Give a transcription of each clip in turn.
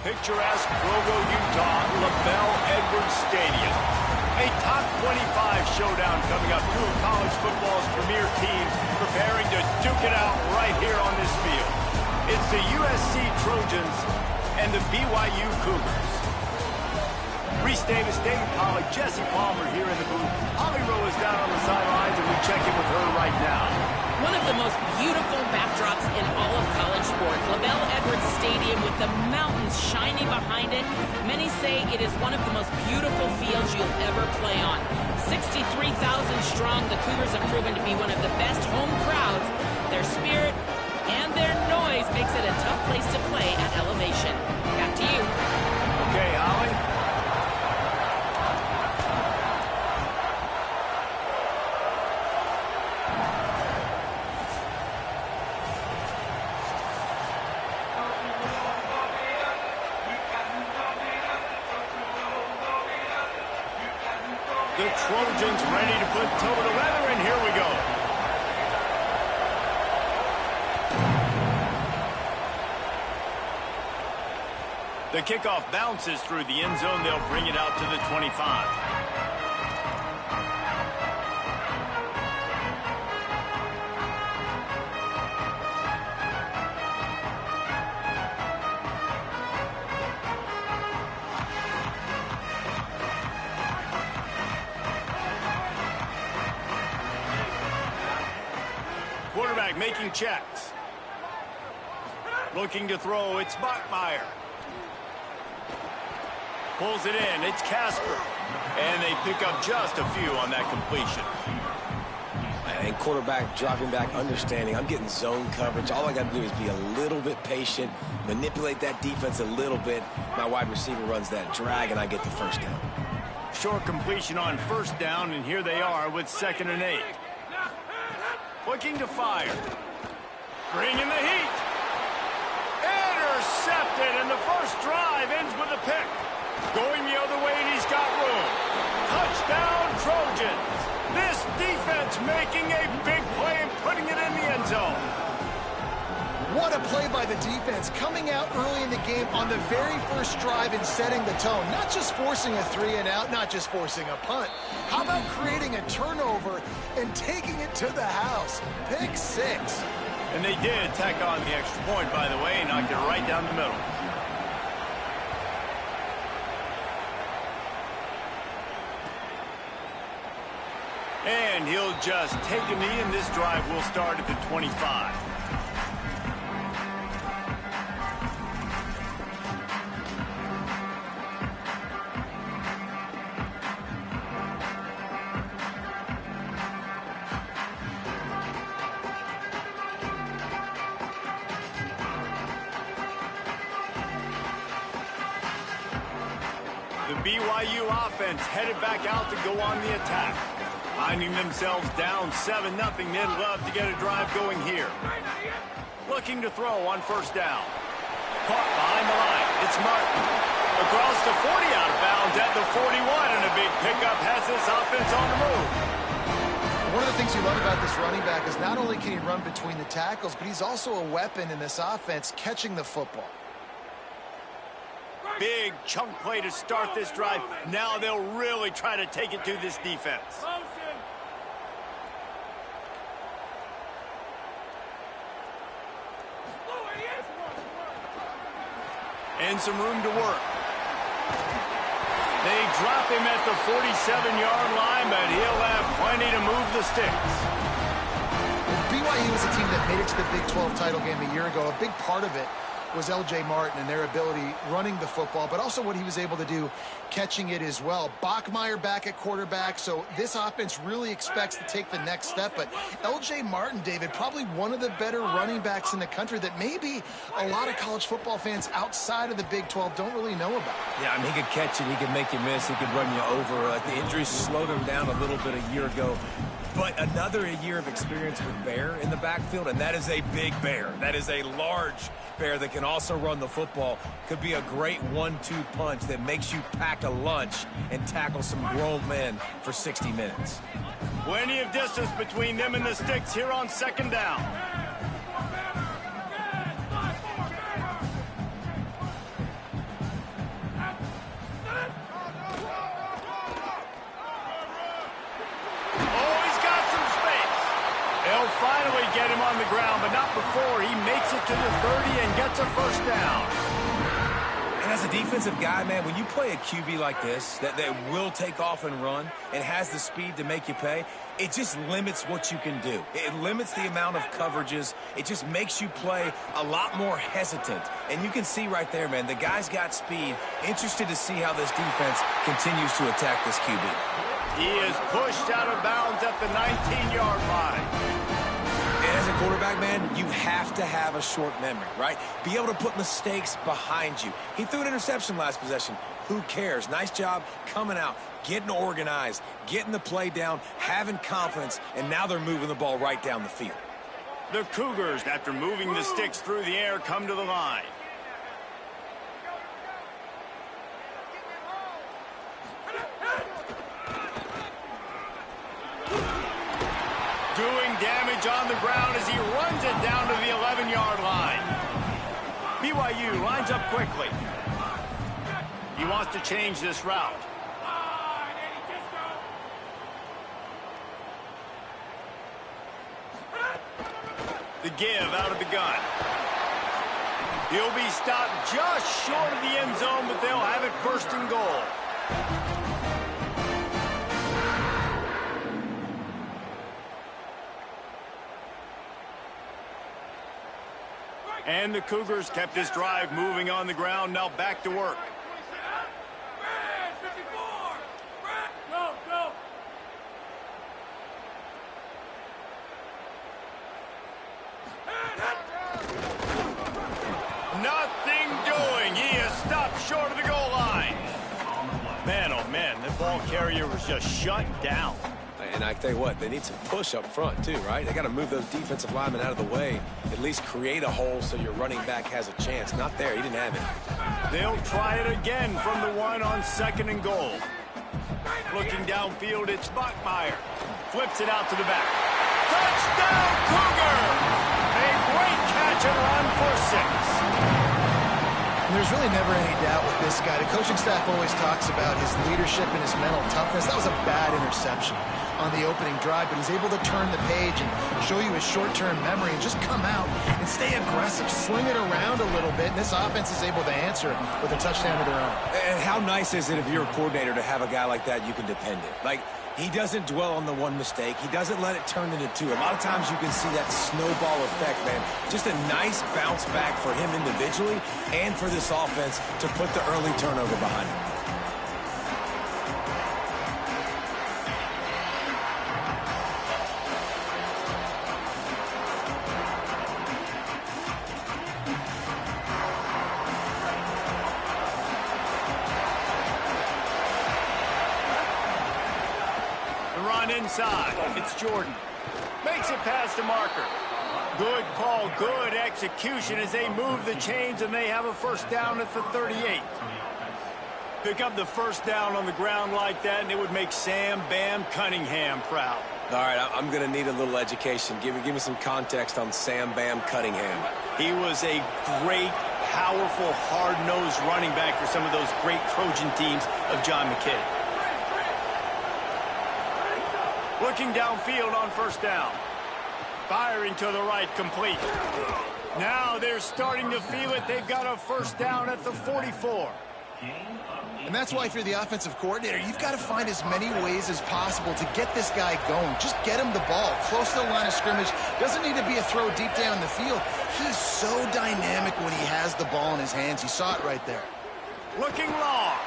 Picturesque Provo, Utah, LaBelle Edwards Stadium. A top 25 showdown coming up. Two of college football's premier teams preparing to duke it out right here on this field. It's the USC Trojans and the BYU Cougars. Reese Davis, David Pollack, Jesse Palmer here in the booth. Holly Rowe is down on the sidelines, and we check in with her right now. One of the most beautiful backdrops in all of college sports. LaBelle Edwards Stadium with the mountains shining behind it. Many say it is one of the most beautiful fields you'll ever play on. 63,000 strong, the Cougars have proven to be one of the best home crowds. Their spirit and their noise makes it a tough place to play at elevation. Back to you. Okay, Holly. The Trojans ready to put toe to leather, and here we go. The kickoff bounces through the end zone. They'll bring it out to the 25. Quarterback making checks. Looking to throw, it's Bachmeier. Pulls it in, it's Casper. And they pick up just a few on that completion. And quarterback dropping back, understanding I'm getting zone coverage. All I got to do is be a little bit patient, manipulate that defense a little bit. My wide receiver runs that drag, and I get the first down. Short completion on first down, and here they are with 2nd and 8. Looking to fire. Bringing the heat. Intercepted, and the first drive ends with a pick. Going the other way, and he's got room. Touchdown, Trojans. This defense making a big play and putting it in the end zone. What a play by the defense, coming out early in the game on the very first drive and setting the tone. Not just forcing a 3-and-out, not just forcing a punt. How about creating a turnover and taking it to the house? Pick 6. And they did tack on the extra point, by the way, and knocked it right down the middle. And he'll just take a knee, and this drive will start at the 25. The BYU offense headed back out to go on the attack. Finding themselves down 7-0, they'd love to get a drive going here. Looking to throw on first down. Caught behind the line. It's Martin. Across the 40, out of bounds at the 41, and a big pickup has this offense on the move. One of the things you love about this running back is not only can he run between the tackles, but he's also a weapon in this offense catching the football. Big chunk play to start this drive. Now they'll really try to take it to this defense. And some room to work. They drop him at the 47-yard line, but he'll have plenty to move the sticks. Well, BYU is a team that made it to the Big 12 title game a year ago. A big part of it was L.J. Martin and their ability running the football, but also what he was able to do catching it as well. Bachmeier back at quarterback, so this offense really expects to take the next step. But L.J. Martin, David, probably one of the better running backs in the country that maybe a lot of college football fans outside of the Big 12 don't really know about. Yeah, I mean, he could catch it, he could make you miss, he could run you over. The injuries slowed him down a little bit a year ago. But another year of experience with Bear in the backfield, and that is a big Bear. That is a large Bear that can also run the football. Could be a great 1-2 punch that makes you pack a lunch and tackle some grown men for 60 minutes. Plenty of distance between them and the sticks here on second down. They'll finally get him on the ground, but not before he makes it to the 30 and gets a first down. And as a defensive guy, man, when you play a QB like this that will take off and run and has the speed to make you pay, it just limits what you can do. It limits the amount of coverages. It just makes you play a lot more hesitant. And you can see right there, man, the guy's got speed. Interested to see how this defense continues to attack this QB. He is pushed out of bounds at the 19-yard line. And as a quarterback, man, you have to have a short memory, right? Be able to put mistakes behind you. He threw an interception last possession. Who cares? Nice job coming out, getting organized, getting the play down, having confidence, and now they're moving the ball right down the field. The Cougars, after moving the sticks through the air, come to the line. Doing damage on the ground as he runs it down to the 11-yard line. BYU lines up quickly. He wants to change this route. The give out of the gun. He'll be stopped just short of the end zone, but they'll have it first and goal. And the Cougars kept this drive moving on the ground, now back to work. Nothing doing. He is stopped short of the goal line. Man, oh man, the ball carrier was just shut down. And I tell you what, they need some push up front too, right? They got to move those defensive linemen out of the way, at least create a hole so your running back has a chance. Not there, he didn't have it. They'll try it again from the one on second and goal. Looking downfield, it's Bachmeier. Flips it out to the back. Touchdown, Cougar! A great catch and run for 6. And there's really never any doubt with this guy. The coaching staff always talks about his leadership and his mental toughness. That was a bad interception on the opening drive, but he's able to turn the page and show you his short-term memory and just come out and stay aggressive, sling it around a little bit, and this offense is able to answer with a touchdown of their own. And how nice is it if you're a coordinator to have a guy like that you can depend on? Like, he doesn't dwell on the one mistake. He doesn't let it turn into two. A lot of times you can see that snowball effect, man. Just a nice bounce back for him individually and for this offense to put the early turnover behind him. Inside, it's Jordan. Makes it past the marker. Good call, good execution as they move the chains and they have a first down at the 38. Pick up the first down on the ground like that and it would make Sam Bam Cunningham proud. All right, I'm going to need a little education. Give me some context on Sam Bam Cunningham. He was a great, powerful, hard-nosed running back for some of those great Trojan teams of John McKay. Looking downfield on first down. Firing to the right, complete. Now they're starting to feel it. They've got a first down at the 44. And that's why if you're the offensive coordinator, you've got to find as many ways as possible to get this guy going. Just get him the ball close to the line of scrimmage. Doesn't need to be a throw deep down the field. He's so dynamic when he has the ball in his hands. You saw it right there. Looking long.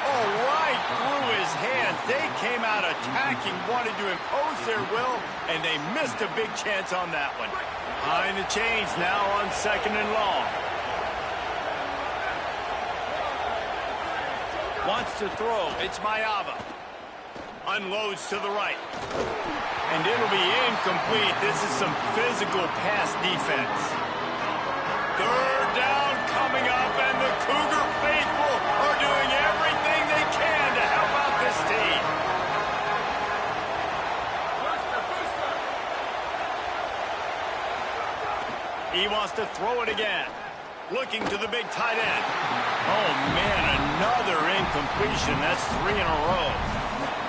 Oh, right through his hands. They came out attacking, wanted to impose their will, and they missed a big chance on that one. Behind the chains now on 2nd and long. Wants to throw. It's Mayava. Unloads to the right. And it'll be incomplete. This is some physical pass defense. 3rd down coming up, and the Cougar faithful are doing everything they can to help out this team. He wants to throw it again. Looking to the big tight end. Oh, man, another incompletion. That's 3 in a row.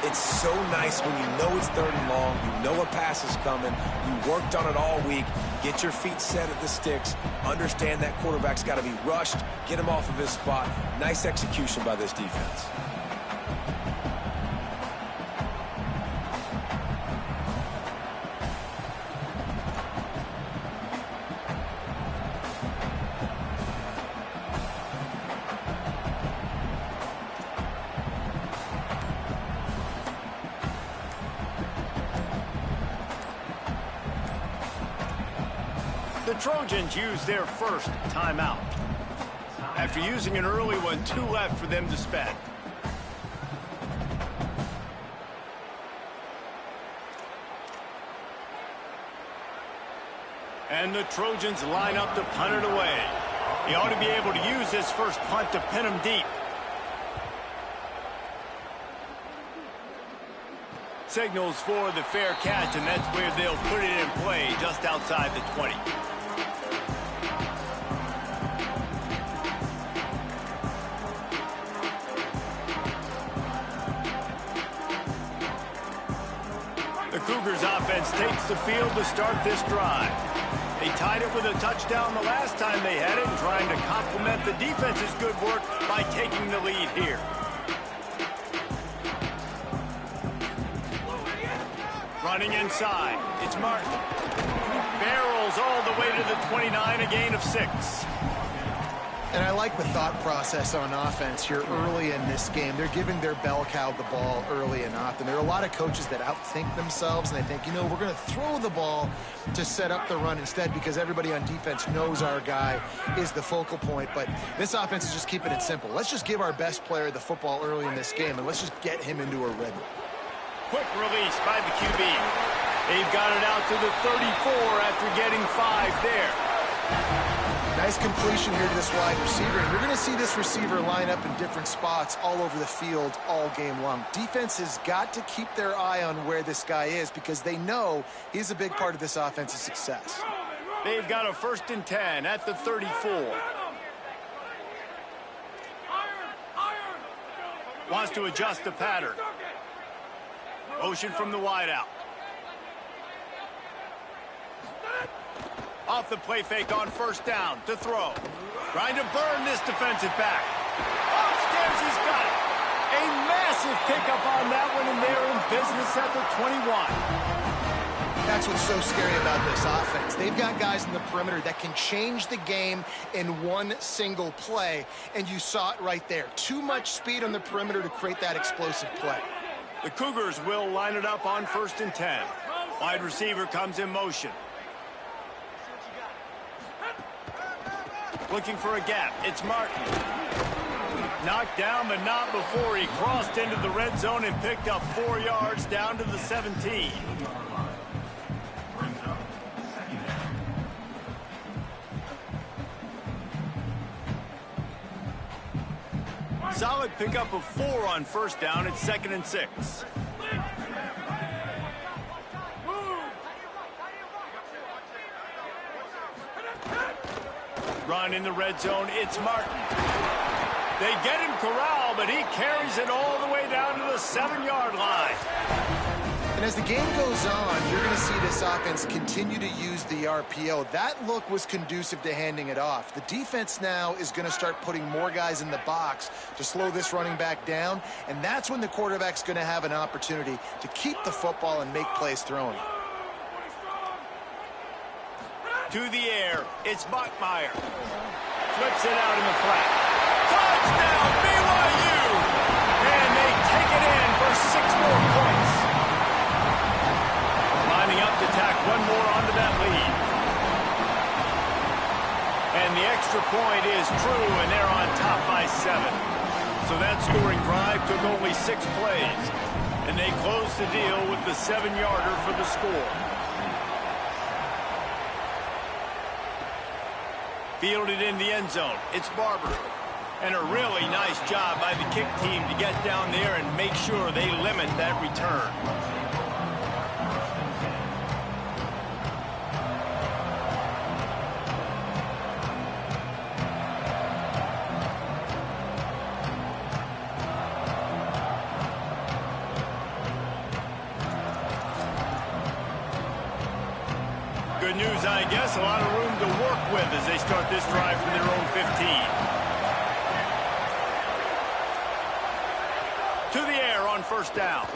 It's so nice when you know it's 3rd and long, you know a pass is coming, you worked on it all week, get your feet set at the sticks, understand that quarterback's got to be rushed, get him off of his spot. Nice execution by this defense. The Trojans use their first timeout. After using an early one, 2 left for them to spend. And the Trojans line up to punt it away. He ought to be able to use this first punt to pin him deep. Signals for the fair catch, and that's where they'll put it in play, just outside the 20. The Cougars offense takes the field to start this drive. They tied it with a touchdown the last time they had it, and trying to complement the defense's good work by taking the lead here. Running inside, it's Martin. Barrels all the way to the 29, a gain of 6. And I like the thought process on offense here early in this game. They're giving their bell cow the ball early and often. There are a lot of coaches that outthink themselves, and they think, you know, we're going to throw the ball to set up the run instead because everybody on defense knows our guy is the focal point. But this offense is just keeping it simple. Let's just give our best player the football early in this game, and let's just get him into a rhythm. Quick release by the QB. They've got it out to the 34 after getting 5 there. Nice completion here to this wide receiver. And you're going to see this receiver line up in different spots all over the field all game long. Defense has got to keep their eye on where this guy is because they know he's a big part of this offense's success. They've got a 1st and 10 at the 34. Wants to adjust the pattern. Motion from the wideout. Off the play fake on 1st down to throw. Trying to burn this defensive back. Upstairs, he's got it. A massive pickup on that one, and they're in business at the 21. That's what's so scary about this offense. They've got guys in the perimeter that can change the game in one single play, and you saw it right there. Too much speed on the perimeter to create that explosive play. The Cougars will line it up on 1st and 10. Wide receiver comes in motion. Looking for a gap. It's Martin. Knocked down, but not before he crossed into the red zone and picked up 4 yards down to the 17. Solid pickup of 4 on 1st down. It's 2nd and 6. Run in the red zone. It's Martin. They get him corralled, but he carries it all the way down to the 7-yard line. And as the game goes on, you're going to see this offense continue to use the RPO. That look was conducive to handing it off. The defense now is going to start putting more guys in the box to slow this running back down, and that's when the quarterback's going to have an opportunity to keep the football and make plays throwing. To the air, it's Bachmeier. Flips it out in the flat. Touchdown, BYU! And they take it in for 6 more points. Lining up to tack one more onto that lead. And the extra point is true, and they're on top by 7. So that scoring drive took only 6 plays. And they close the deal with the 7-yarder for the score. Fielded in the end zone. It's Barber. And a really nice job by the kick team to get down there and make sure they limit that return. Good news, I guess. A lot of room to work with as they start this drive from their own 15. To the air on first down.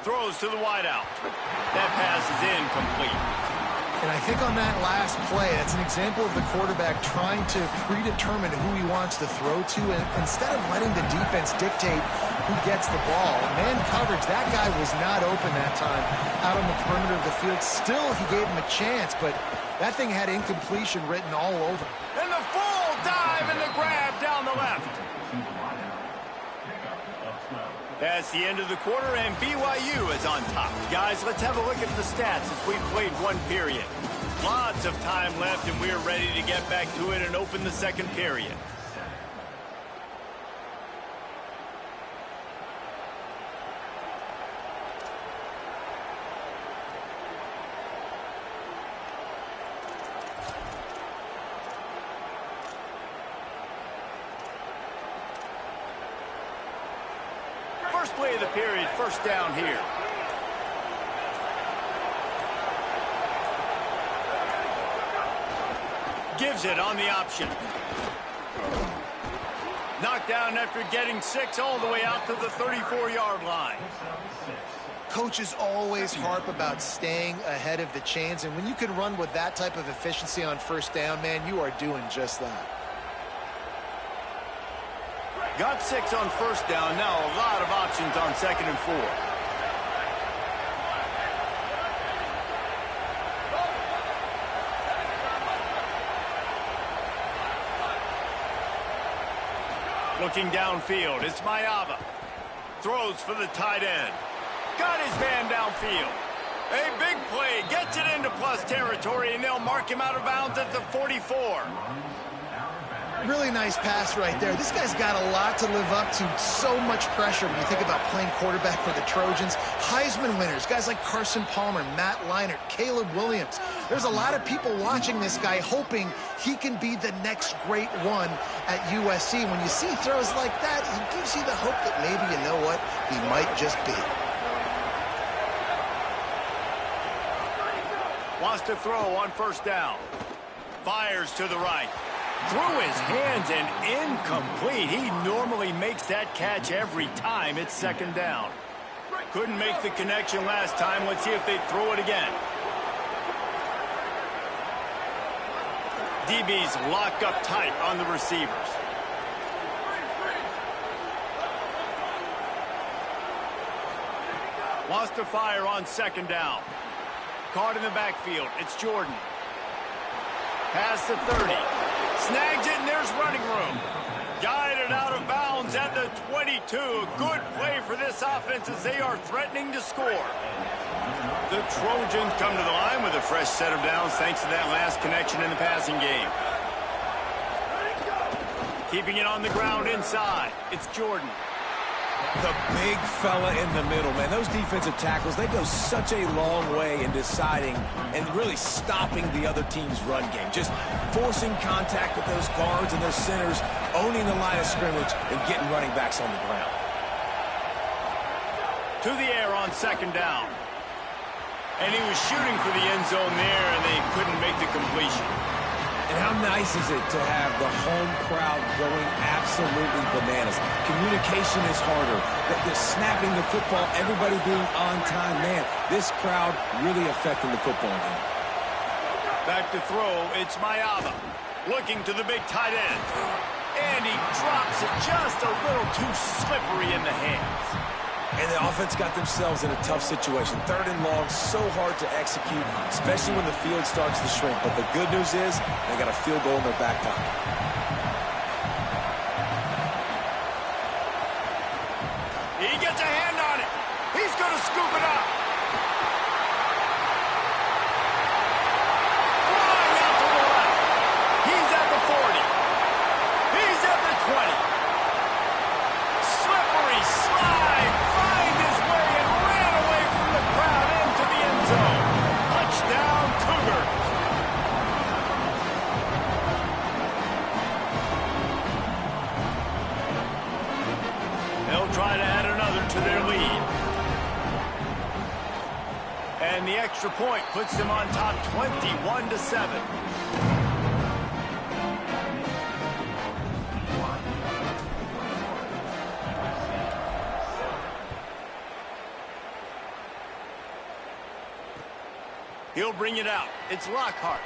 Throws to the wideout. That pass is incomplete. And I think on that last play, that's an example of the quarterback trying to predetermine who he wants to throw to, and instead of letting the defense dictate who gets the ball. Man coverage, that guy was not open that time out on the perimeter of the field. Still, he gave him a chance, but that thing had incompletion written all over. And the full dive and the grab down the left. That's the end of the quarter, and BYU is on top. Guys, let's have a look at the stats as we played one period. Lots of time left, and we're ready to get back to it and open the second period. First play of the period, first down here. Gives it on the option. Knocked down after getting 6 all the way out to the 34-yard line. Coaches always harp about staying ahead of the chains, and when you can run with that type of efficiency on first down, man, you are doing just that. Got 6 on first down. Now a lot of options on 2nd and 4. Looking downfield, it's Mayava. Throws for the tight end. Got his man downfield. A big play, gets it into plus territory, and they'll mark him out of bounds at the 44. Really nice pass right there. This guy's got a lot to live up to. So much pressure when you think about playing quarterback for the Trojans. Heisman winners, guys like Carson Palmer, Matt Leinart, Caleb Williams. There's a lot of people watching this guy hoping he can be the next great one at USC. When you see throws like that, it gives you the hope that maybe, you know what, he might just be. Wants to throw on first down. Fires to the right. Through his hands and incomplete. He normally makes that catch every time it's 2nd down. Couldn't make the connection last time. Let's see if they throw it again. DB's locked up tight on the receivers. Wants to fire on 2nd down. Caught in the backfield. It's Jordan. Past the 30. Snags it, and there's running room. Guided out of bounds at the 22. Good play for this offense as they are threatening to score. The Trojans come to the line with a fresh set of downs thanks to that last connection in the passing game. Keeping it on the ground inside. It's Jordan. The big fella in the middle, man. Those defensive tackles, they go such a long way in deciding and really stopping the other team's run game. Just forcing contact with those guards and those centers, owning the line of scrimmage, and getting running backs on the ground. To the air on 2nd down. And he was shooting for the end zone there, and they couldn't make the completion. And how nice is it to have the home crowd going absolutely bananas? Communication is harder. They're snapping the football, everybody being on time. Man, this crowd really affecting the football game. Back to throw, it's Mayava. Looking to the big tight end. And he drops it just a little too slippery in the hands. And the offense got themselves in a tough situation. 3rd and long, so hard to execute, especially when the field starts to shrink. But the good news is they got a field goal in their back pocket. He gets a hand on it. He's going to scoop it up. Flying out to the left. He's at the 40. He's at the 20. Slippery slide. Find his way and ran away from the crowd into the end zone. Touchdown, Cougars. They'll try to add another to their lead. And the extra point puts them on top 21-7. He'll bring it out. It's Lockhart.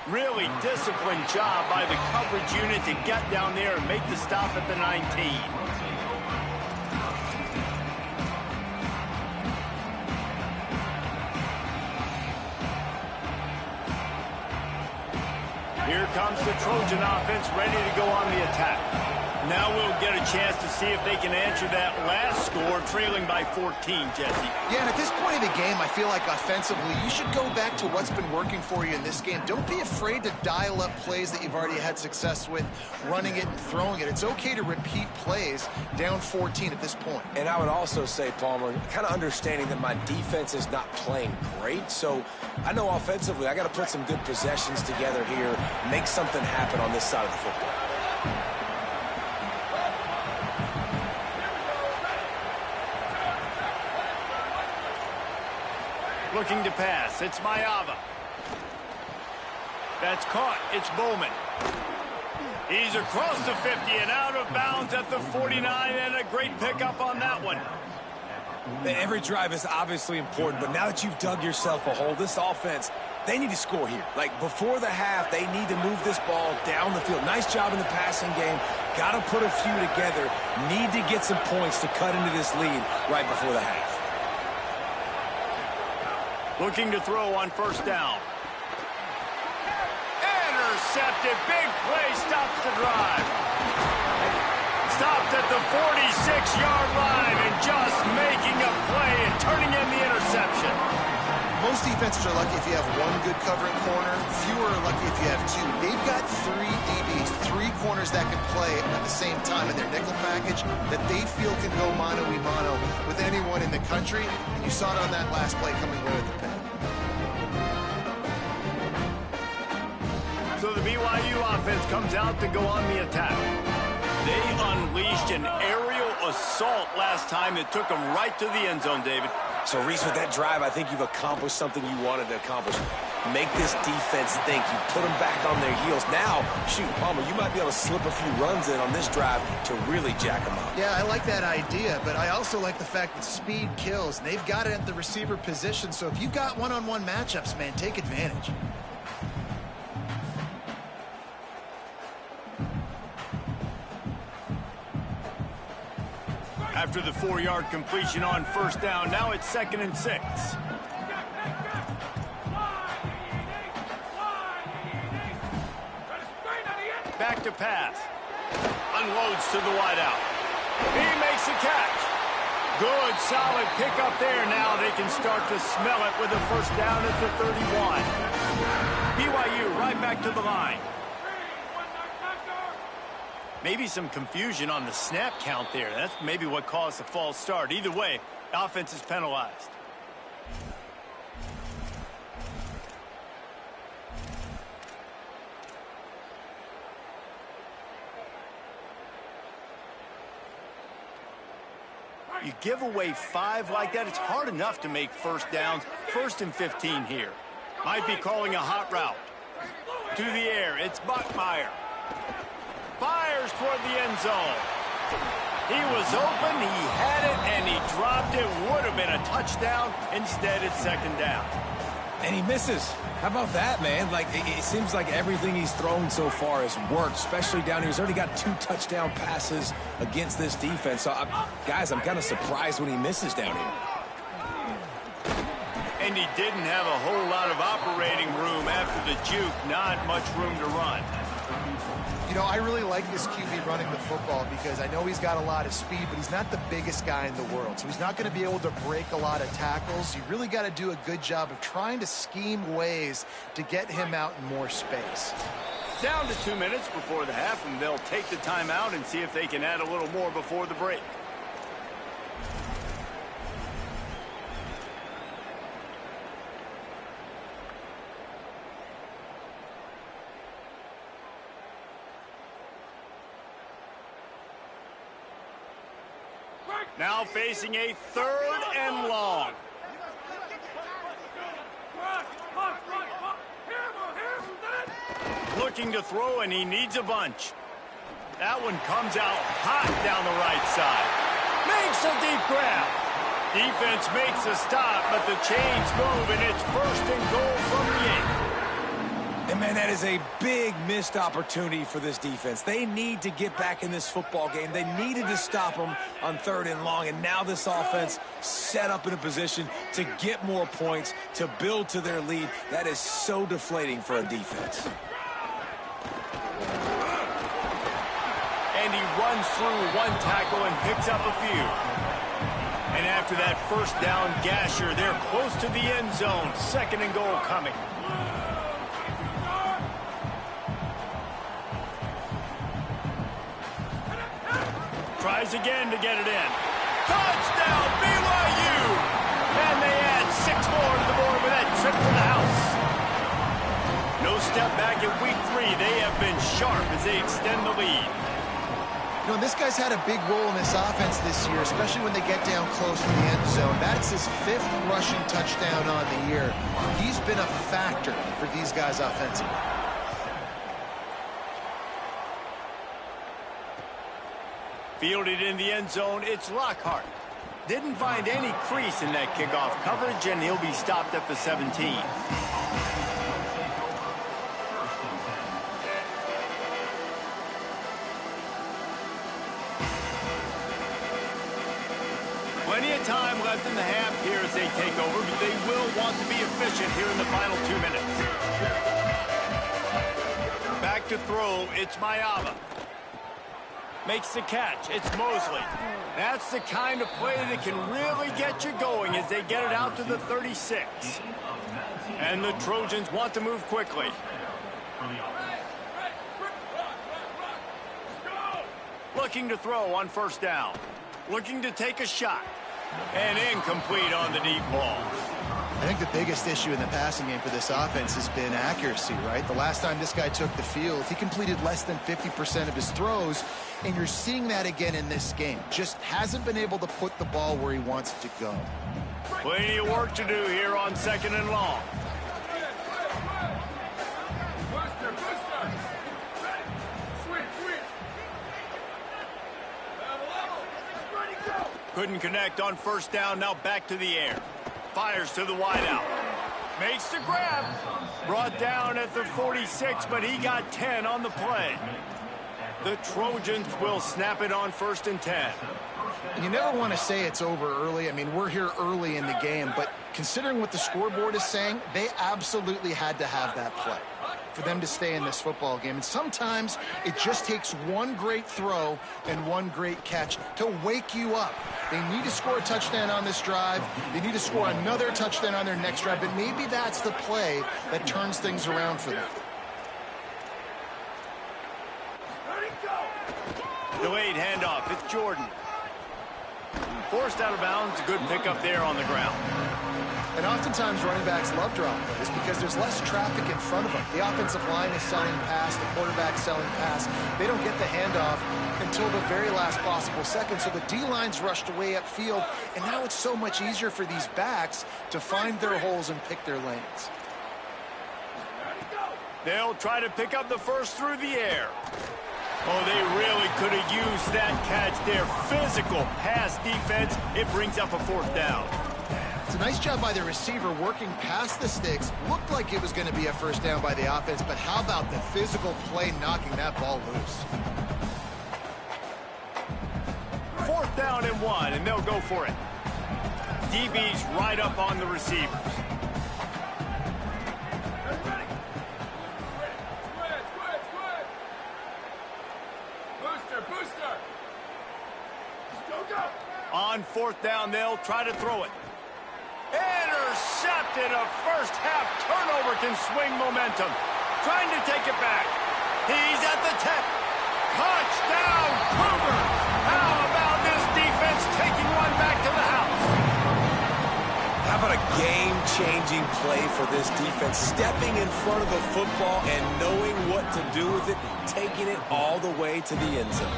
Really disciplined job by the coverage unit to get down there and make the stop at the 19. Here comes the Trojan offense ready to go on the attack. Now we'll get a chance to see if they can answer that last score, trailing by 14, Jesse. Yeah, and at this point of the game, I feel like offensively, you should go back to what's been working for you in this game. Don't be afraid to dial up plays that you've already had success with, running it and throwing it. It's okay to repeat plays down 14 at this point. And I would also say, Palmer, kind of understanding that my defense is not playing great. So I know offensively, I got to put some good possessions together here, make something happen on this side of the football. Looking to pass. It's Mayava. That's caught. It's Bowman. He's across the 50 and out of bounds at the 49, and a great pickup on that one. Every drive is obviously important, but now that you've dug yourself a hole, this offense, they need to score here. Like, before the half, they need to move this ball down the field. Nice job in the passing game. Got to put a few together. Need to get some points to cut into this lead right before the half. Looking to throw on first down. Intercepted. Big play stops the drive. Stopped at the 46-yard line and just making a play and turning in the interception. Most defenses are lucky if you have one good covering corner. Fewer are lucky if you have two. They've got 3 DBs, 3 corners that can play at the same time in their nickel package that they feel can go mano-a-mano with anyone in the country. And you saw it on that last play coming away with the pick. So the BYU offense comes out to go on the attack. They unleashed an aerial assault last time that took them right to the end zone, David. So, Reese, with that drive, I think you've accomplished something you wanted to accomplish. Make this defense think. You put them back on their heels. Now, shoot, Palmer, you might be able to slip a few runs in on this drive to really jack them up. Yeah, I like that idea, but I also like the fact that speed kills. And they've got it at the receiver position, so if you've got one-on-one matchups, man, take advantage. After the 4-yard completion on first down, now it's 2nd and 6. Back to pass. Unloads to the wideout. He makes the catch. Good, solid pickup there. Now they can start to smell it with a first down at the 31. BYU right back to the line. Maybe some confusion on the snap count there. That's maybe what caused the false start. Either way, offense is penalized. You give away 5 like that, it's hard enough to make first downs. 1st and 15 here. Might be calling a hot route. To the air, it's Bachmeier. Fires toward the end zone. He was open, he had it, and he dropped it. Would have been a touchdown. Instead, it's 2nd down. And he misses. How about that, man? Like, it seems like everything he's thrown so far has worked, especially down here. He's already got 2 touchdown passes against this defense. So, guys, I'm kind of surprised when he misses down here. And he didn't have a whole lot of operating room after the juke. Not much room to run. You know, I really like this QB running the football because I know he's got a lot of speed, but he's not the biggest guy in the world. So he's not going to be able to break a lot of tackles. You really got to do a good job of trying to scheme ways to get him out in more space. Down to 2 minutes before the half, and they'll take the timeout and see if they can add a little more before the break. Now facing a 3rd and long. Looking to throw, and he needs a bunch. That one comes out hot down the right side. Makes a deep grab. Defense makes a stop, but the chains move, and it's 1st and goal from the 8. And, man, that is a big missed opportunity for this defense. They need to get back in this football game. They needed to stop them on 3rd and long, and now this offense set up in a position to get more points, to build to their lead. That is so deflating for a defense. And he runs through 1 tackle and picks up a few. And after that 1st down gasher, they're close to the end zone. 2nd and goal coming. Tries again to get it in. Touchdown, BYU! And they add 6 more to the board with that trip to the house. No step back in week 3. They have been sharp as they extend the lead. You know, this guy's had a big role in this offense this year, especially when they get down close to the end zone. That's his 5th rushing touchdown on the year. He's been a factor for these guys offensively. Fielded in the end zone, it's Lockhart. Didn't find any crease in that kickoff coverage, and he'll be stopped at the 17. Plenty of time left in the half here as they take over, but they will want to be efficient here in the final 2 minutes. Back to throw, it's Mayava. Makes the catch. It's Mosley. That's the kind of play that can really get you going as they get it out to the 36. And the Trojans want to move quickly. Looking to throw on 1st down. Looking to take a shot. And incomplete on the deep ball. I think the biggest issue in the passing game for this offense has been accuracy, right? The last time this guy took the field, he completed less than 50% of his throws, and you're seeing that again in this game. Just hasn't been able to put the ball where he wants it to go. Plenty of work to do here on 2nd and long. Couldn't connect on 1st down, now back to the air. Fires to the wideout. Makes the grab. Brought down at the 46, but he got 10 on the play. The Trojans will snap it on 1st and 10. You never want to say it's over early. I mean, we're here early in the game, but considering what the scoreboard is saying, they absolutely had to have that play for them to stay in this football game. And sometimes it just takes one great throw and one great catch to wake you up. They need to score a touchdown on this drive. They need to score another touchdown on their next drive, but maybe that's the play that turns things around for them. Delayed handoff, it's Jordan. Forced out of bounds, a good pickup there on the ground. And oftentimes running backs love drop plays because there's less traffic in front of them. The offensive line is selling pass, the quarterback selling pass. They don't get the handoff until the very last possible second. So the D-line's rushed away upfield, and now it's so much easier for these backs to find their holes and pick their lanes. They'll try to pick up the first through the air. Oh, they really could have used that catch there. Physical pass defense. It brings up a 4th down. It's a nice job by the receiver working past the sticks. Looked like it was going to be a first down by the offense, but how about the physical play knocking that ball loose? 4th down and 1, and they'll go for it. DB's right up on the receivers. On 4th down, they'll try to throw it. Intercepted. A first-half turnover can swing momentum. Trying to take it back. He's at the 10. Touchdown, Cougars! How about this defense taking one back to the house? How about a game-changing play for this defense? Stepping in front of the football and knowing what to do with it, taking it all the way to the end zone.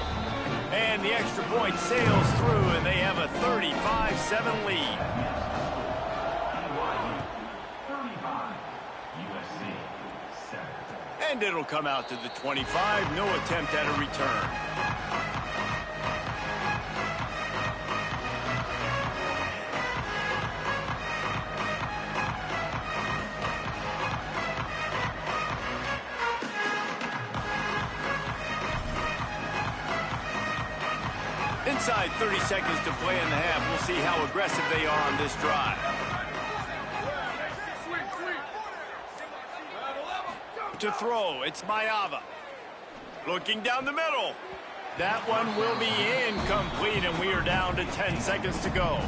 And the extra point sails through, and they have a 35-7 lead. And it'll come out to the 25. No attempt at a return. Inside 30 seconds to play in the half. We'll see how aggressive they are on this drive. To throw, it's Mayava. Looking down the middle. That one will be incomplete, and we are down to 10 seconds to go.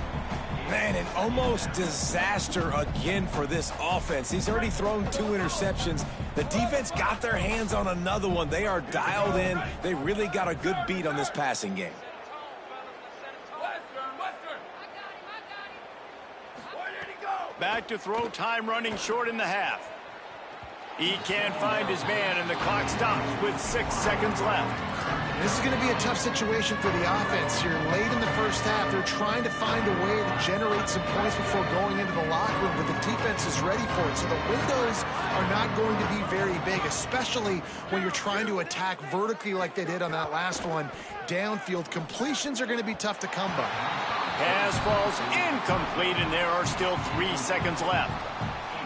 Man, an almost disaster again for this offense. He's already thrown 2 interceptions. The defense got their hands on another one. They are dialed in. They really got a good beat on this passing game. Back to throw, time running short in the half. He can't find his man, and the clock stops with 6 seconds left. This is going to be a tough situation for the offense here. Late in the first half, they're trying to find a way to generate some points before going into the locker room, but the defense is ready for it. So the windows are not going to be very big, especially when you're trying to attack vertically like they did on that last one. Downfield completions are going to be tough to come by. Pass falls incomplete, and there are still 3 seconds left.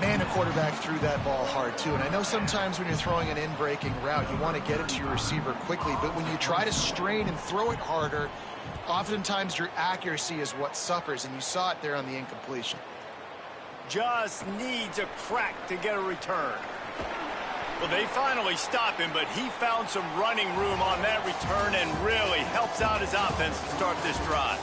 Man, the quarterback threw that ball hard, too. And I know sometimes when you're throwing an in-breaking route, you want to get it to your receiver quickly. But when you try to strain and throw it harder, oftentimes your accuracy is what suffers. And you saw it there on the incompletion. Just needs a crack to get a return. Well, they finally stop him, but he found some running room on that return and really helps out his offense to start this drive.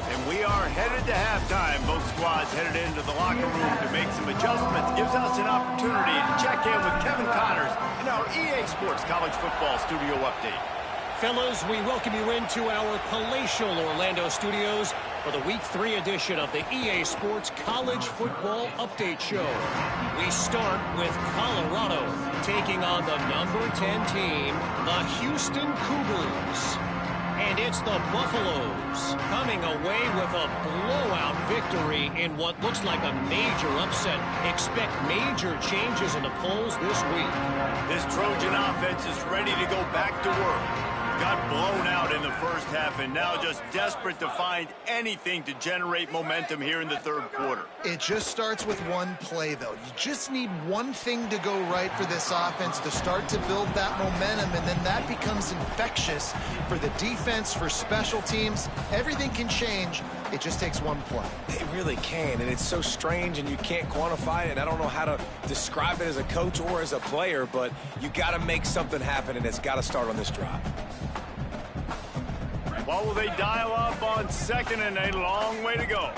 And we are headed to halftime. Both squads headed into the locker room to make some adjustments. Gives us an opportunity to check in with Kevin Connors in our EA Sports College Football Studio Update. Fellas, we welcome you into our palatial Orlando studios for the Week 3 edition of the EA Sports College Football Update Show. We start with Colorado taking on the number 10 team, the Houston Cougars. And it's the Buffaloes coming away with a blowout victory in what looks like a major upset. Expect major changes in the polls this week. This Trojan offense is ready to go back to work. Got blown out in the first half and now just desperate to find anything to generate momentum here in the third quarter. It just starts with one play, though. You just need one thing to go right for this offense to start to build that momentum, and then that becomes infectious for the defense, for special teams. Everything can change. It just takes one play. It really can, and it's so strange, and you can't quantify it, and I don't know how to describe it as a coach or as a player, but you got to make something happen, and it's got to start on this drive. What will they dial up on second and a long way to go?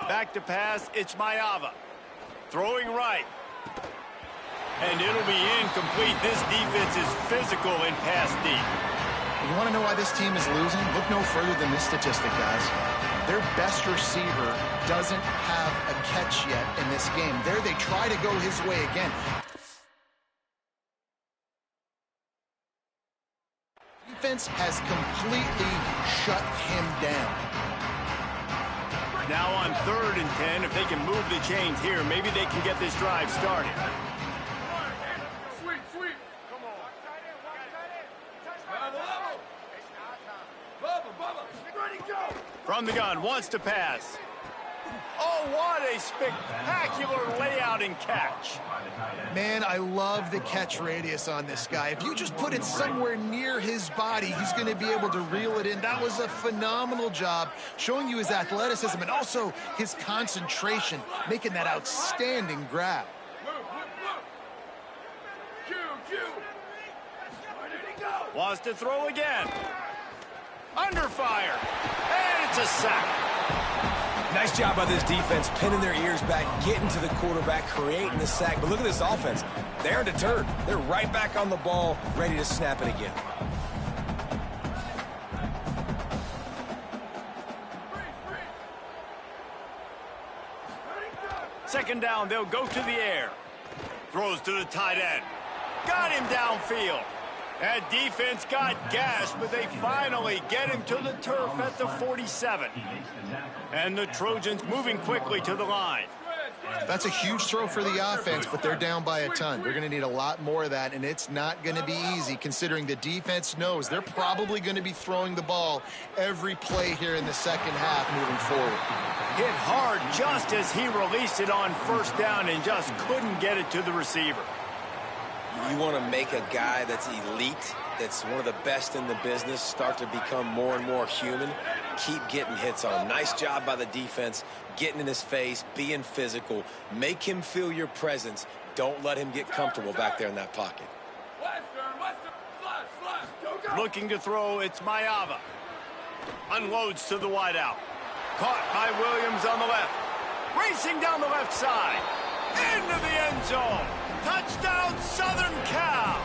Back to pass, it's Mayava. Throwing right. And it'll be incomplete. This defense is physical in pass deep. You want to know why this team is losing? Look no further than this statistic, guys. Their best receiver doesn't have a catch yet in this game. There they try to go his way again. Defense has completely shut him down. Now on 3rd and 10, if they can move the chains here, maybe they can get this drive started. From the gun, wants to pass. Oh, what a spectacular layout and catch. Man, I love the catch radius on this guy. If you just put it somewhere near his body, he's going to be able to reel it in. That was a phenomenal job, showing you his athleticism and also his concentration, making that outstanding grab. Wants to throw again. Under fire. And it's a sack. Nice job by this defense, pinning their ears back, getting to the quarterback, creating the sack. But look at this offense. They're deterred. They're right back on the ball, ready to snap it again. Second down, they'll go to the air. Throws to the tight end. Got him downfield. That defense got gashed, but they finally get him to the turf at the 47. And the Trojans moving quickly to the line. That's a huge throw for the offense, but they're down by a ton. They're going to need a lot more of that, and it's not going to be easy considering the defense knows they're probably going to be throwing the ball every play here in the second half moving forward. Hit hard just as he released it on 1st down and just couldn't get it to the receiver. You want to make a guy that's elite, that's one of the best in the business, start to become more and more human. Keep getting hits on him. Nice job by the defense, getting in his face, being physical. Make him feel your presence. Don't let him get comfortable back there in that pocket. Looking to throw, it's Mayava. Unloads to the wideout. Caught by Williams on the left. Racing down the left side. Into the end zone. Touchdown, Southern Cal!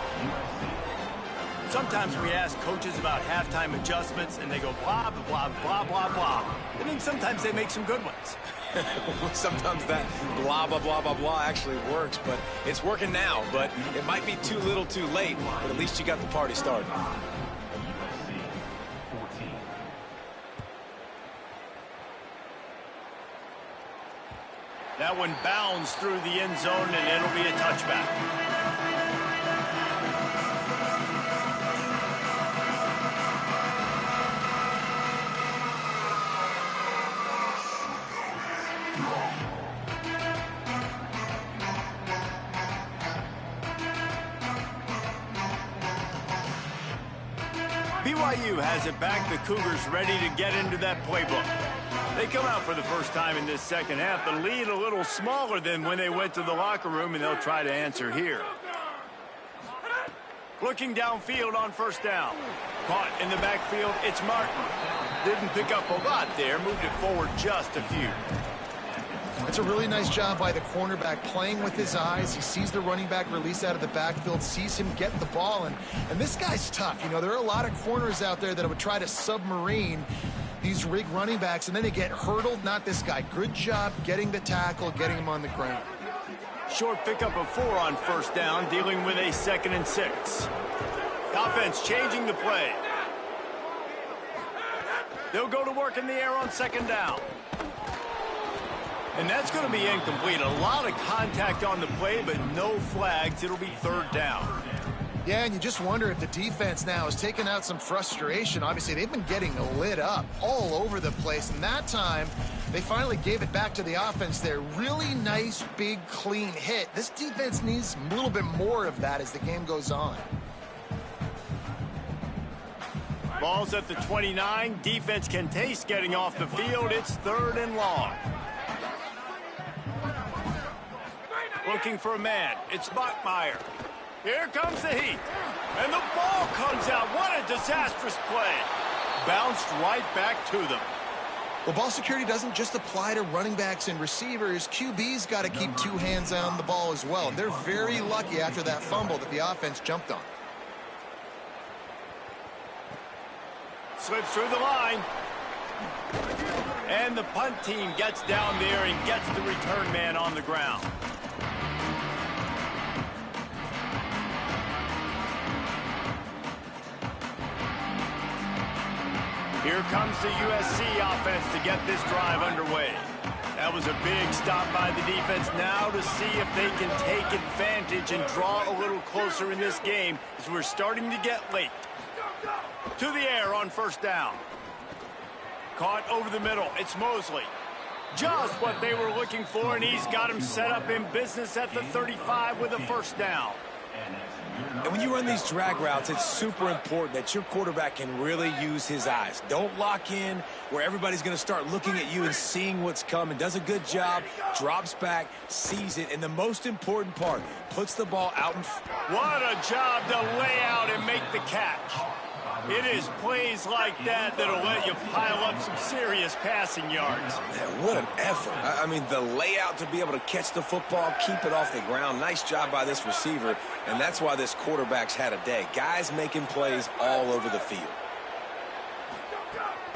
Sometimes we ask coaches about halftime adjustments, and they go blah, blah, blah, blah, blah, blah. I think sometimes they make some good ones. Sometimes that blah, blah, blah, blah, blah actually works, but it's working now. But it might be too little too late, but at least you got the party started. That one bounds through the end zone, and it'll be a touchback. BYU has it back. The Cougars ready to get into that playbook. They come out for the first time in this second half. The lead a little smaller than when they went to the locker room, and they'll try to answer here. Looking downfield on 1st down. Caught in the backfield, it's Martin. Didn't pick up a lot there, moved it forward just a few. It's a really nice job by the cornerback playing with his eyes. He sees the running back release out of the backfield, sees him get the ball, and this guy's tough. You know, there are a lot of corners out there that would try to submarine these rig running backs, and then they get hurdled. Not this guy. Good job getting the tackle, getting him on the ground. Short pickup of 4 on 1st down, dealing with a 2nd and 6. Offense changing the play. They'll go to work in the air on 2nd down. And that's going to be incomplete. A lot of contact on the play, but no flags. It'll be 3rd down. Yeah, and you just wonder if the defense now is taking out some frustration. Obviously, they've been getting lit up all over the place. And that time, they finally gave it back to the offense there. Really nice, big, clean hit. This defense needs a little bit more of that as the game goes on. Ball's at the 29. Defense can taste getting off the field. It's 3rd and long. Looking for a man. It's Bachmeier. Here comes the heat. And the ball comes out. What a disastrous play. Bounced right back to them. Well, ball security doesn't just apply to running backs and receivers. QB's got to keep two hands on the ball as well. And they're very lucky after that fumble that the offense jumped on. Slips through the line. And the punt team gets down there and gets the return man on the ground. Here comes the USC offense to get this drive underway. That was a big stop by the defense. Now to see if they can take advantage and draw a little closer in this game as we're starting to get late. To the air on first down. Caught over the middle. It's Mosley. Just what they were looking for, and he's got him set up in business at the 35 with a first down. And when you run these drag routes, it's super important that your quarterback can really use his eyes. Don't lock in where everybody's going to start looking at you and seeing what's coming. Does a good job, drops back, sees it, and the most important part, puts the ball out in front. What a job to lay out and make the catch. It is plays like that that'll let you pile up some serious passing yards. Man, what an effort. I mean, the layout to be able to catch the football, keep it off the ground. Nice job by this receiver, and that's why this quarterback's had a day. Guys making plays all over the field.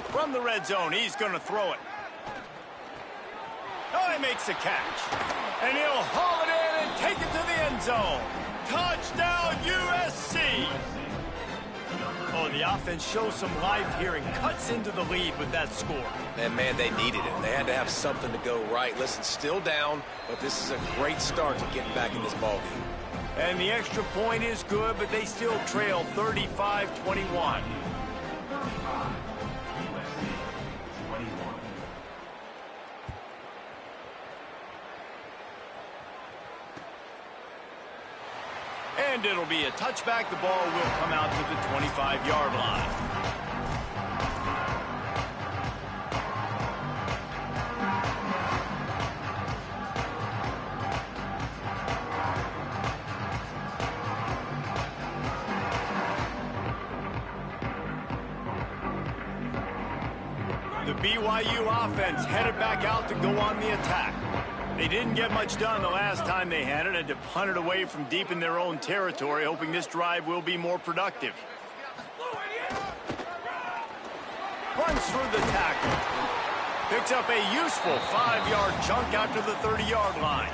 From the red zone, he's going to throw it. Oh, he makes the catch. And he'll haul it in and take it to the end zone. Touchdown, USC! Oh, the offense shows some life here and cuts into the lead with that score. And, man, they needed it. They had to have something to go right. Listen, still down, but this is a great start to getting back in this ballgame. And the extra point is good, but they still trail 35-21. And it'll be a touchback. The ball will come out to the 25-yard line. The BYU offense headed back out to go on the attack. They didn't get much done the last time they had it. Had to punt it away from deep in their own territory, hoping this drive will be more productive. Runs through the tackle. Picks up a useful 5-yard chunk out to the 30-yard line.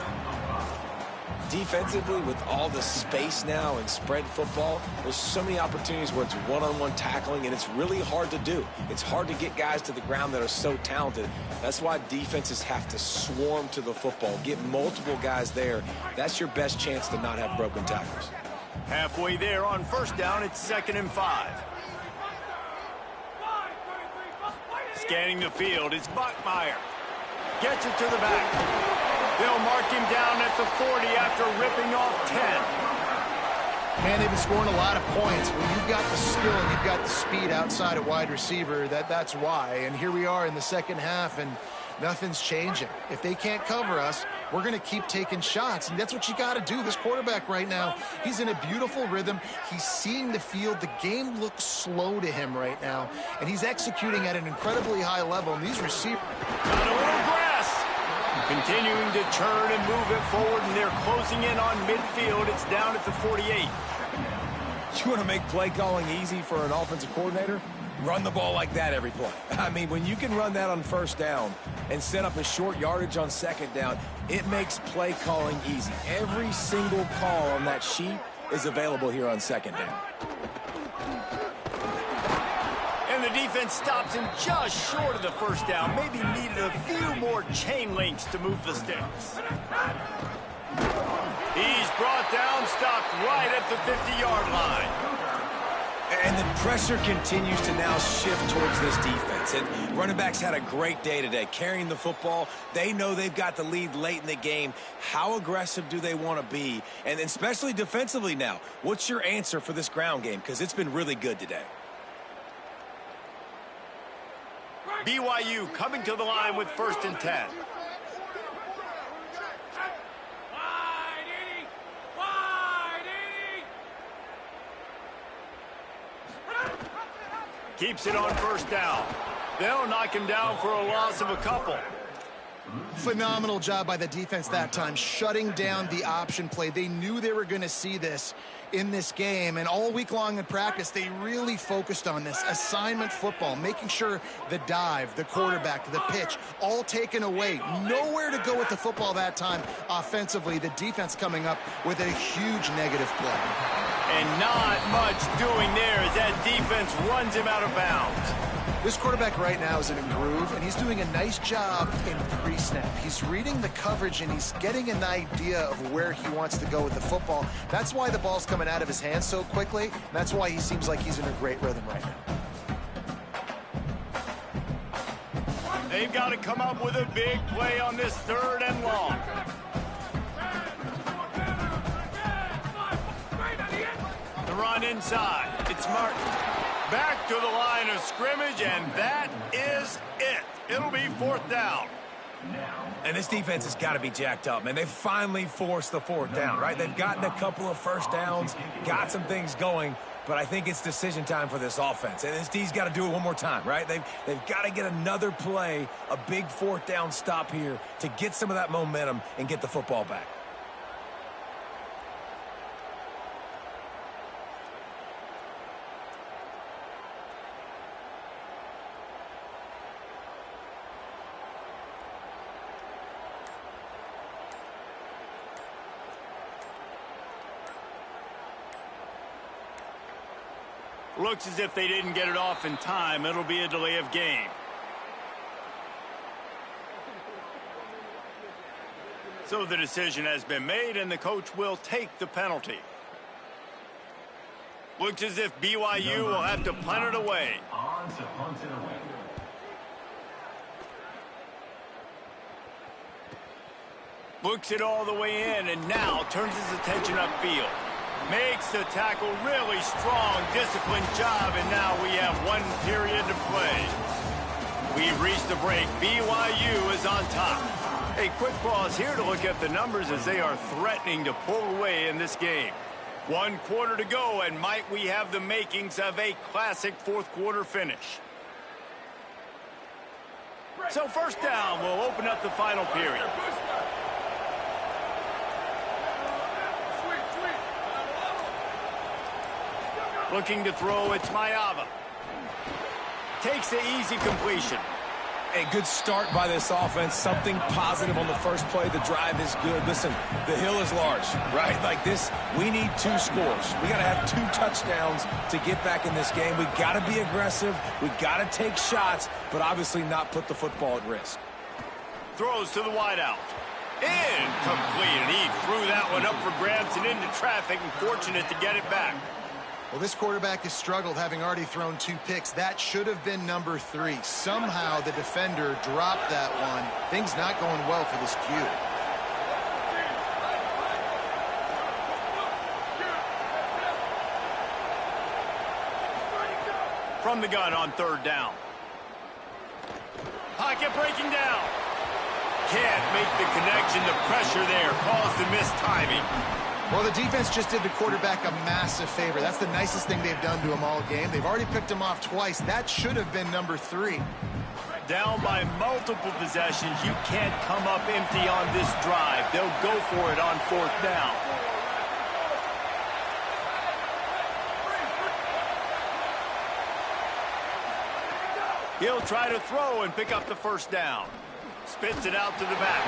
Defensively, with all the space now and spread football, there's so many opportunities where it's one-on-one tackling, and it's really hard to do. It's hard to get guys to the ground that are so talented. That's why defenses have to swarm to the football, get multiple guys there. That's your best chance to not have broken tackles. Halfway there on first down, it's 2nd and 5. Scanning the field, it's Bachmeier. Gets it to the back. They'll mark him down at the 40 after ripping off 10. Man, they've been scoring a lot of points. When you've got the skill and you've got the speed outside of wide receiver, that's why. And here we are in the second half, and nothing's changing. If they can't cover us, we're going to keep taking shots, and that's what you got to do. This quarterback right now, he's in a beautiful rhythm. He's seeing the field. The game looks slow to him right now, and he's executing at an incredibly high level. And these receivers... Got a little grass. Continuing to turn and move it forward, and they're closing in on midfield. It's down at the 48. You want to make play calling easy for an offensive coordinator? Run the ball like that every play. I mean, when you can run that on first down and set up a short yardage on second down, it makes play calling easy. Every single call on that sheet is available here on second down. And the defense stops him just short of the first down. Maybe needed a few more chain links to move the sticks. He's brought down, stopped right at the 50-yard line. And the pressure continues to now shift towards this defense. And running backs had a great day today, carrying the football. They know they've got the lead late in the game. How aggressive do they want to be? And especially defensively now, what's your answer for this ground game? Because it's been really good today. BYU coming to the line with 1st and 10. Keeps it on first down. They'll knock him down for a loss of a couple. Phenomenal job by the defense that time, shutting down the option play. They knew they were going to see this in this game, and all week long in practice, they really focused on this assignment football, making sure the dive, the quarterback, the pitch, all taken away. Nowhere to go with the football that time offensively. The defense coming up with a huge negative play. And not much doing there as that defense runs him out of bounds. This quarterback right now is in a groove, and he's doing a nice job in pre-snap. He's reading the coverage, and he's getting an idea of where he wants to go with the football. That's why the ball's coming out of his hands so quickly, and that's why he seems like he's in a great rhythm right now. They've got to come up with a big play on this 3rd and long. The run inside. It's Martin. Back to the line of scrimmage, and that is it. It'll be 4th down. And this defense has got to be jacked up, man. They finally forced the 4th down, right? They've gotten a couple of first downs, got some things going, but I think it's decision time for this offense. And this D's got to do it one more time, right? They've got to get another play, a big 4th down stop here to get some of that momentum and get the football back. Looks as if they didn't get it off in time. It'll be a delay of game. So the decision has been made, and the coach will take the penalty. Looks as if BYU will have to punt it away. Looks it all the way in, and now turns his attention upfield. Makes the tackle really strong, disciplined job, and now we have 1 period to play. We've reached the break. BYU is on top. A quick pause here to look at the numbers as they are threatening to pull away in this game. 1 quarter to go, and might we have the makings of a classic 4th quarter finish. So 1st down will open up the final period. Looking to throw, it's Mayava. Takes the easy completion. A good start by this offense. Something positive on the first play. The drive is good. Listen, the hill is large, right? Like this, we need 2 scores. We got to have 2 touchdowns to get back in this game. We got to be aggressive. We got to take shots, but obviously not put the football at risk. Throws to the wideout. Incomplete, and he threw that one up for grabs and into traffic, and fortunate to get it back. Well, this quarterback has struggled, having already thrown 2 picks. That should have been number 3. Somehow the defender dropped that one. Things not going well for this Q. From the gun on 3rd down. Pocket breaking down. Can't make the connection. The pressure there caused the missed timing. Well, the defense just did the quarterback a massive favor. That's the nicest thing they've done to him all game. They've already picked him off twice. That should have been number 3. Down by multiple possessions. You can't come up empty on this drive. They'll go for it on 4th down. He'll try to throw and pick up the 1st down. Spits it out to the back.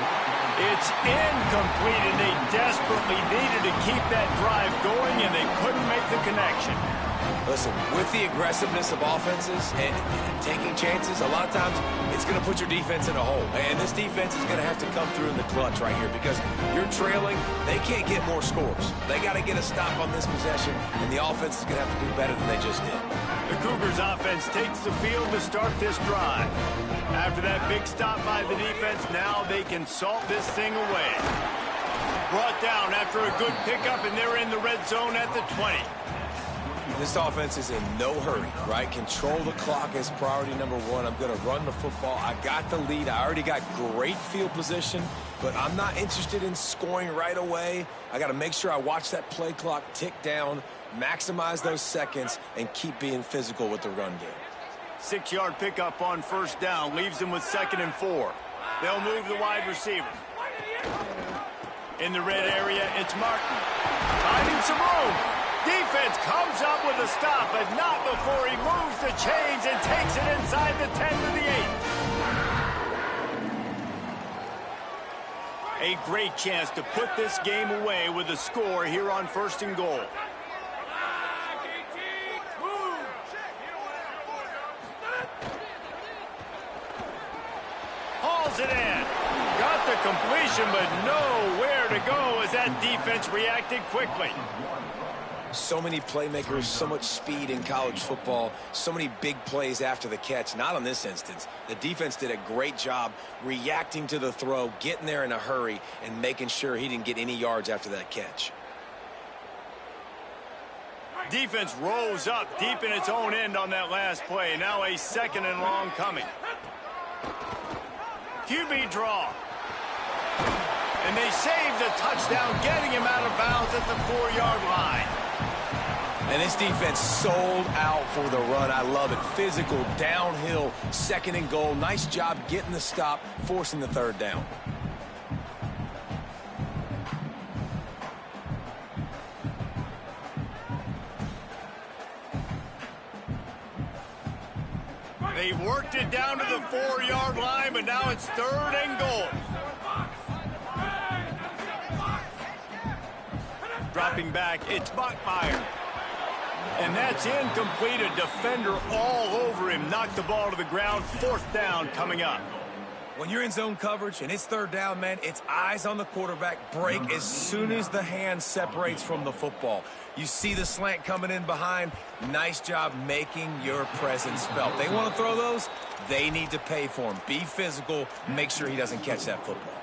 It's incomplete, and they desperately needed to keep that drive going, and they couldn't make the connection. Listen, with the aggressiveness of offenses and taking chances, a lot of times it's going to put your defense in a hole. And this defense is going to have to come through in the clutch right here because you're trailing. They can't get more scores. They got to get a stop on this possession, and the offense is going to have to do better than they just did. The Cougars offense takes the field to start this drive. After that big stop by the defense, now they can salt this thing away. Brought down after a good pickup, and they're in the red zone at the 20. This offense is in no hurry, right? Control the clock is priority number 1. I'm going to run the football. I got the lead. I already got great field position, but I'm not interested in scoring right away. I got to make sure I watch that play clock tick down, maximize those seconds, and keep being physical with the run game. 6-yard pickup on first down. Leaves them with 2nd and 4. They'll move the wide receiver. In the red area, it's Martin. Finding some room. Defense comes up with a stop, but not before he moves the chains and takes it inside the 10 to the 8. A great chance to put this game away with a score here on 1st and goal. Hauls it in. Got the completion, but nowhere to go as that defense reacted quickly. So many playmakers, so much speed in college football, so many big plays after the catch. Not on this instance. The defense did a great job reacting to the throw, getting there in a hurry, and making sure he didn't get any yards after that catch. Defense rolls up deep in its own end on that last play. Now a 2nd and long coming. QB draw. And they save the touchdown, getting him out of bounds at the 4-yard line. And this defense sold out for the run. I love it. Physical, downhill, 2nd and goal. Nice job getting the stop, forcing the 3rd down. They worked it down to the 4-yard line, but now it's 3rd and goal. Dropping back, it's Bachmeier. And that's incomplete. A defender all over him. Knocked the ball to the ground. 4th down coming up. When you're in zone coverage and it's 3rd down, man, it's eyes on the quarterback. Break as soon as the hand separates from the football. You see the slant coming in behind. Nice job making your presence felt. They want to throw those. They need to pay for them. Be physical. Make sure he doesn't catch that football.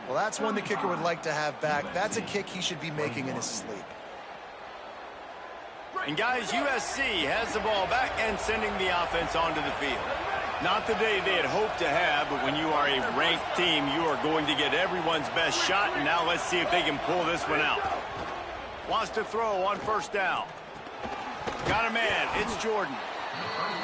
Well, that's one the kicker would like to have back. That's a kick he should be making in his sleep. And guys, USC has the ball back and sending the offense onto the field. Not the day they had hoped to have, but when you are a ranked team, you are going to get everyone's best shot. And now let's see if they can pull this one out. Wants to throw on 1st down. Got a man. It's Jordan.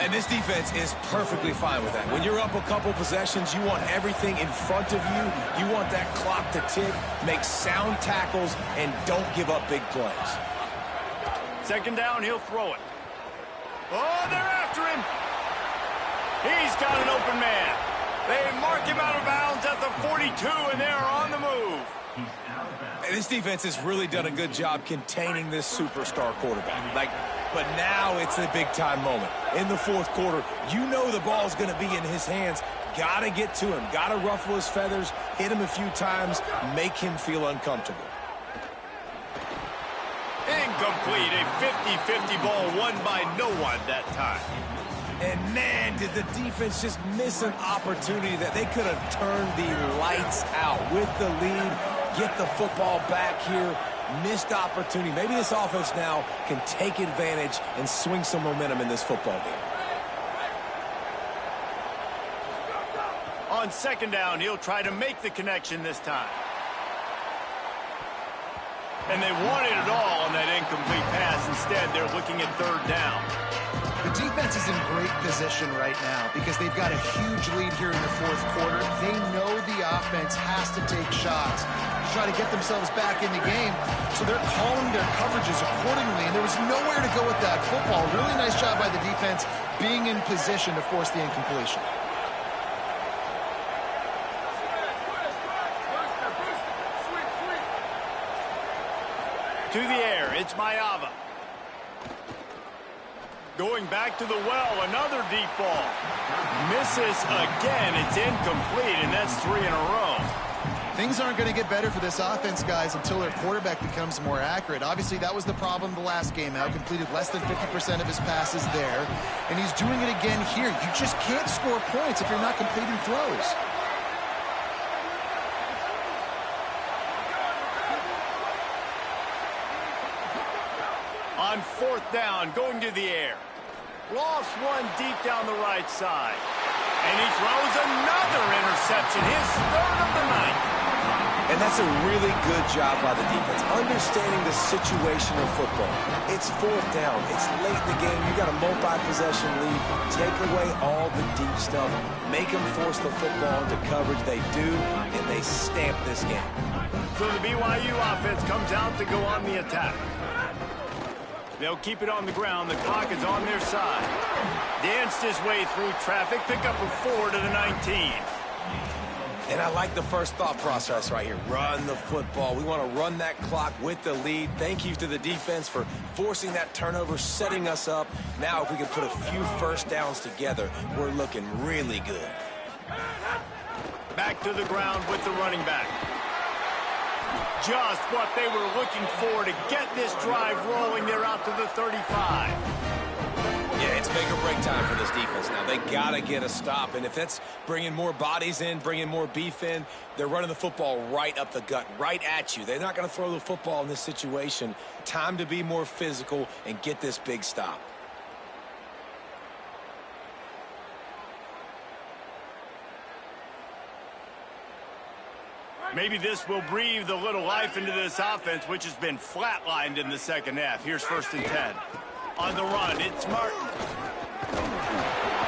And this defense is perfectly fine with that. When you're up a couple possessions, you want everything in front of you. You want that clock to tick, make sound tackles, and don't give up big plays. 2nd down, he'll throw it. Oh, they're after him. He's got an open man. They mark him out of bounds at the 42, and they're on the move. And this defense has really done a good job containing this superstar quarterback. But now it's a big-time moment. In the 4th quarter, you know the ball's going to be in his hands. Got to get to him. Got to ruffle his feathers, hit him a few times, make him feel uncomfortable. Incomplete. A 50-50 ball won by no one that time. And, man, did the defense just miss an opportunity that they could have turned the lights out with the lead, get the football back here. Missed opportunity. Maybe this offense now can take advantage and swing some momentum in this football game. On 2nd down, he'll try to make the connection this time. And they wanted it all on that incomplete pass. Instead, they're looking at 3rd down. The defense is in great position right now because they've got a huge lead here in the 4th quarter. They know the offense has to take shots to try to get themselves back in the game, so they're calling their coverages accordingly, and there was nowhere to go with that football. Really nice job by the defense being in position to force the incompletion. To the air, it's Maiava. Going back to the well, another deep ball. Misses again, it's incomplete, and that's 3 in a row. Things aren't going to get better for this offense, guys, until their quarterback becomes more accurate. Obviously, that was the problem the last game out. Completed less than 50% of his passes there, and he's doing it again here. You just can't score points if you're not completing throws. On 4th down, going to the air. Lost one deep down the right side. And he throws another interception, his 3rd of the night. And that's a really good job by the defense, understanding the situation of football. It's fourth down. It's late in the game. You got a multi-possession lead. Take away all the deep stuff. Make them force the football into coverage. They do, and they stamp this game. So the BYU offense comes out to go on the attack. They'll keep it on the ground. The clock is on their side. Danced his way through traffic. Pick up a 4 to the 19. And I like the first thought process right here. Run the football. We want to run that clock with the lead. Thank you to the defense for forcing that turnover, setting us up. Now if we can put a few first downs together, we're looking really good. Back to the ground with the running back. Just what they were looking for to get this drive rolling. They're out to the 35. Yeah, it's make or break time for this defense now. They got to get a stop, and if that's bringing more bodies in, bringing more beef in, they're running the football right up the gut, right at you. They're not going to throw the football in this situation. Time to be more physical and get this big stop. Maybe this will breathe a little life into this offense, which has been flatlined in the second half. Here's 1st and 10. On the run, it's Martin.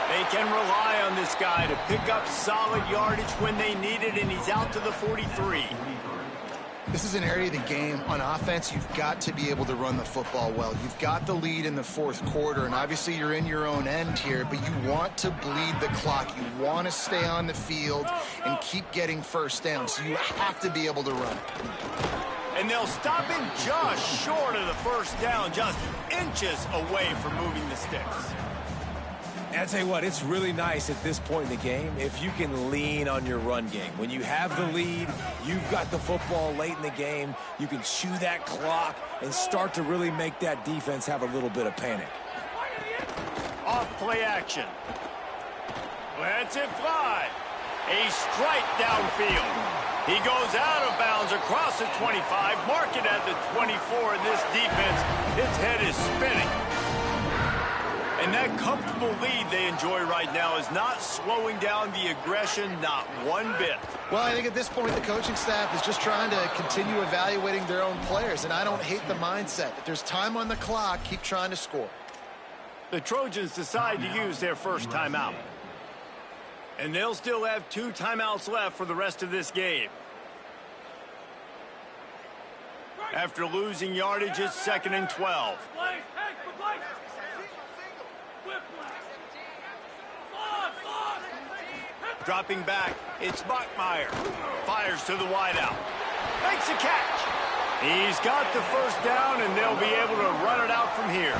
They can rely on this guy to pick up solid yardage when they need it, and he's out to the 43. This is an area of the game on offense you've got to be able to run the football well. You've got the lead in the 4th quarter, and obviously you're in your own end here, but you want to bleed the clock. You want to stay on the field and keep getting first down, so you have to be able to run. And they'll stop him just short of the first down, just inches away from moving the sticks. And I tell you what, it's really nice at this point in the game if you can lean on your run game. When you have the lead, you've got the football late in the game, you can chew that clock and start to really make that defense have a little bit of panic. Off play action. Lets it fly. A strike downfield. He goes out of bounds across the 25, mark it at the 24, and this defense, its head is spinning. And that comfortable lead they enjoy right now is not slowing down the aggression, not one bit. Well, I think at this point the coaching staff is just trying to continue evaluating their own players, and I don't hate the mindset. If there's time on the clock, keep trying to score. The Trojans decide to use their first timeout. And they'll still have 2 timeouts left for the rest of this game. After losing yardage, it's 2nd and 12. Dropping back, it's Bachmeier. Fires to the wideout. Makes a catch. He's got the first down, and they'll be able to run it out from here.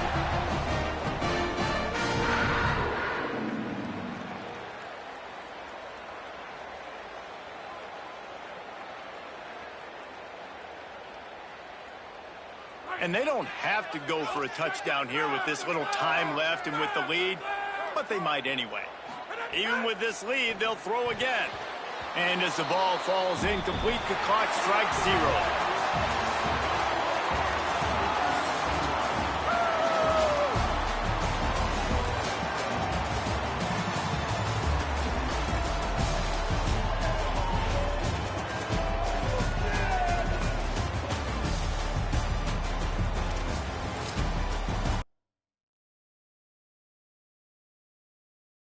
And they don't have to go for a touchdown here with this little time left and with the lead, but they might anyway. Even with this lead, they'll throw again. And as the ball falls incomplete, the clock strikes 0.